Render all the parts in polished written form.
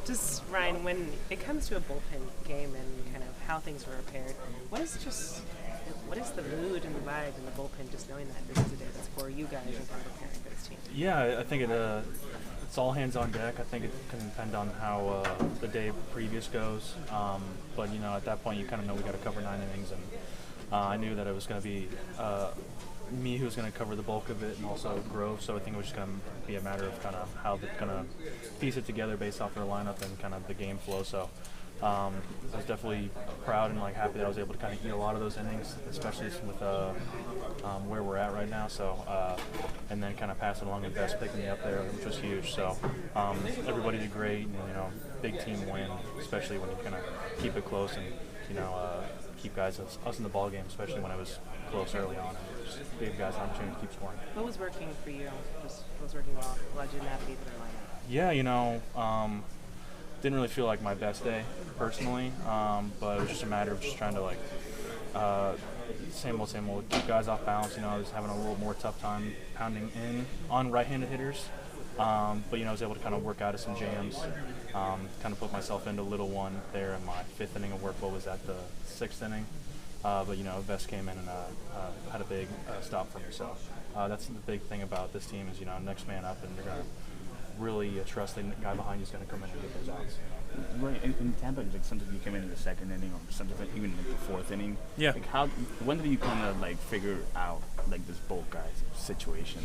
Just Ryan, when it comes to a bullpen game and kind of how things are prepared, what is the mood and the vibe in the bullpen? Just knowing that this is a day that's for you guys and kind of preparing for this team. Yeah, I think it's all hands on deck. I think it can depend on how the day previous goes. But at that point, you kind of know we got to cover 9 innings, and I knew that it was going to be me who was going to cover the bulk of it, and also Grove. So I think it was just going to be a matter of kind of how they're going to piece it together based off their lineup and kind of the game flow. So I was definitely proud and happy that I was able to kind of eat a lot of those innings, especially with where we're at right now. So and then kind of pass it along with Best picking me up there, which was huge. So everybody did great. And, big team win, especially when you kind of keep it close and keep us in the ball game, especially when it was close early on, and just gave guys an opportunity to keep scoring. What was working for you? What was working well? Allowed you to navigate their lineup? Yeah, didn't really feel like my best day personally, but it was just a matter of just trying to same old, keep guys off balance. I was having a little more tough time pounding in on right-handed hitters, but I was able to kind of work out of some jams, kind of put myself into little one there in my 5th inning of work. What was that, the 6th inning? But Vest came in and had a big stop for me. So that's the big thing about this team is next man up, and you're gonna really trust the guy behind you is going to come in and get those outs. Right, in Tampa, sometimes you came in the 2nd inning, or sometimes even the 4th inning. Yeah. When did you kind of figure out this bulk guy situation,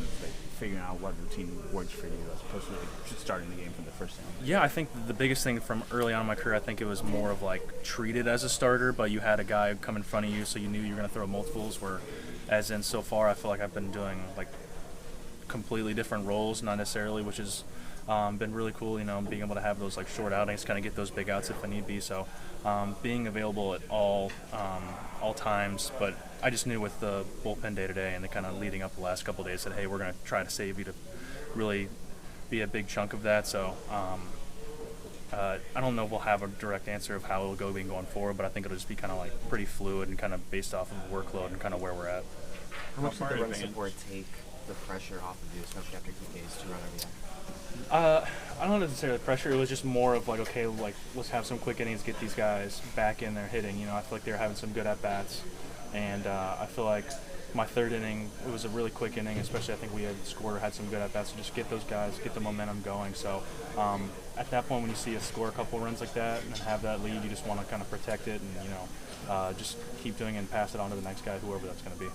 figuring out what routine works for you as opposed to just starting the game from the first inning? Yeah, I think the biggest thing from early on in my career, I think it was more of treated as a starter, but you had a guy come in front of you, so you knew you were going to throw multiples. Where, as in so far, I feel like I've been doing completely different roles, not necessarily, which has been really cool, being able to have those short outings, kind of get those big outs if I need be. So being available at all times, but I just knew with the bullpen day to day and the kind of leading up the last couple of days said, hey, we're going to try to save you to really be a big chunk of that. So I don't know if we'll have a direct answer of how it'll go going forward, but I think it'll just be kind of pretty fluid and kind of based off of the workload and kind of where we're at. How much did the run support take the pressure off of you, especially after 2 days to run everything? I don't necessarily pressure. It was just more of okay, let's have some quick innings, get these guys back in there hitting. I feel like they were having some good at bats, and I feel like my 3rd inning, it was a really quick inning. Especially, I think we had some good at bats. So just get those guys, get the momentum going. So at that point, when you see us score a couple runs like that and have that lead, you just want to kind of protect it and just keep doing it and pass it on to the next guy, whoever that's going to be.